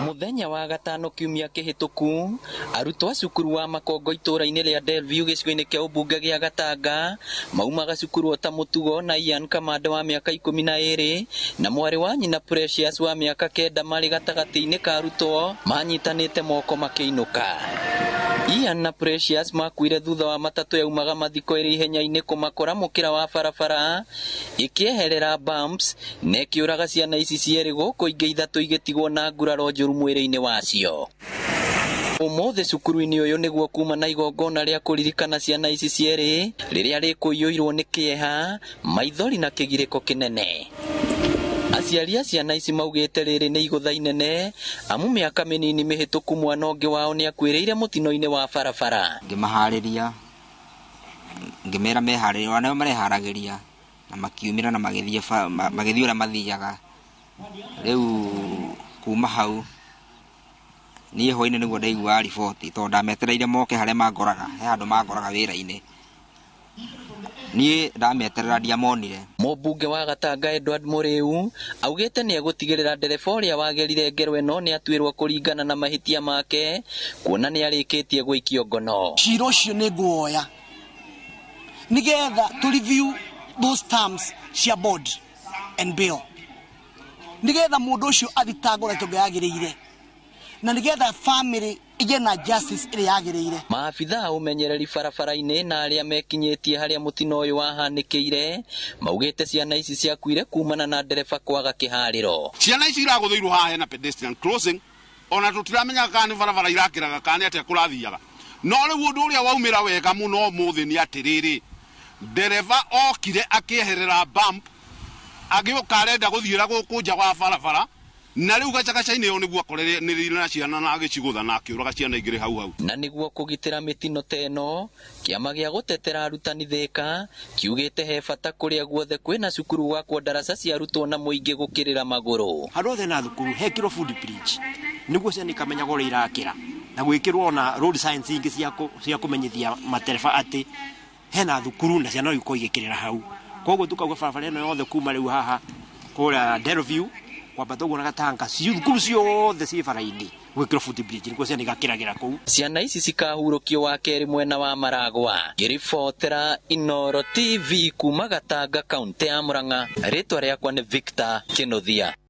Muthenya wa gatano kiumia kihituku arutwo a cukuru wa Makongo itũra-inĩ rĩa Delview gĩcigo-inĩ kĩa ũmbunge gĩa Gatanga maumaga cukuru ta Mũtugo na Ian Kamande wa mĩaka 12 na mwarĩ wa nyina Precious wa mĩaka 9 marĩ gatagatĩ-inĩ ka arutwo manyitanĩte moko makĩinũka. Ian na Precious makuire thutha wa matatũ yaumaga mathiko ĩrĩ ihenya-inĩ kũmakora mũkĩra wa barabara ĩkĩeherera bumps na ĩkĩũraga ciana ici cierĩ gũkũ ingĩ ithatũ igĩtigwo na nguraro njũru mwĩrĩ-inĩ wacio. Ũmũthĩ cukuru-inĩ ũyũ nĩguo kuma na igongona rĩa kũririkana ciana ici cierĩ rĩrĩa rĩkũiyũirwo nĩ kĩeha, maithori na kĩgirĩko kĩnene. Aciari a ciana ici maugĩte rĩrĩ nĩ igũtha inene amu mĩaka mĩnini mĩhĩtũku mwana ũngĩ wao nĩ akuĩrĩire mũtino-inĩ wa barabara. Ngĩmaharĩria ngĩmera meharĩria wanao mareharagĩria na makiumĩra na magĩthiĩ ũrĩa mathiaga. Rĩu kuma hau niĩ hwainĩ nĩguo ndaigua riboti tondũ ndametereire moke harĩa mangoraga, he handũ mangoraga wĩra-inĩ. Niĩ ndameterera ndiamonire. Mũmbunge wa Gatanga Edward Mũrĩu augĩte nĩ egũtigĩrĩra ndereba ũrĩa wagerire ngero ĩno nĩ atuĩrwo kũringana na mahĩtia make kuona nĩ arĩkĩtie gũikio ngono. Cira ũcio nĩ nguoya nĩgetha to review those terms cia board and bill, nĩgetha mũndũ ũcio athitangwo ũrĩa tũngĩagĩrĩire na nĩgetha family ĩgĩe na justice ĩrĩa yagĩrĩire. Maabitha ũmenyereri barabara-inĩ na arĩa mekinyĩtie harĩa mũtino ũyũ wahanĩkĩire maugĩte ciana ici ciakuire kumana na ndereba kwaga kĩharĩro. Ciana ici iragũthĩirwo haha hena pedestrian crossing, ona tũtiramenya kana nĩ barabara irakĩraga kana atĩa kũrathiaga. No rĩu ũndũ ũrĩa waumĩra wega mũno ũmũthĩ nĩ atĩrĩrĩ, ndereba okire akĩeherera bump agĩũka arenda gũthiĩra gũkũ nja wa barabara na rĩu gacagaca-inĩ ĩyo nĩguo akoranĩrĩire na ciana na agĩcigũtha na akĩũraga ciana igĩrĩ hau. Na nĩguo kũgitĩra mĩtino ta ĩno, kĩama gĩa gũtetera arutani Thĩka kiugĩte he bata kũrĩa guothe kwĩna cukuru gwakwo ndaraca cia arutwo na mũingĩ gũkĩrĩra magũrũ. Handũ hothe na thukuru hekĩrwo footbridge nĩguo ciana ikamenyaga ũrĩa irakĩra na gwĩkĩrwo na road signs ingĩ cia kũmenyithia matereba atĩ hena thukuru na ciana ikorwo igĩkĩrĩra hau. Koguo tukauga barabara ĩno yothe kuma rĩu haha kũrĩa Delview kwamba toguo na Gatanga thukuru ciothe ciĩ bara-inĩ gwĩkĩrwo footbridge nĩguo ciana igakĩragĩra kũu. Ciana ici cikahurũkio wa kerĩ mwena wa Maragwa. Ngĩribotera Inooro TV kuma Gatanga kaunti ya Murang'a. Rĩtwa rĩakwa nĩ Victor Kĩnuthia.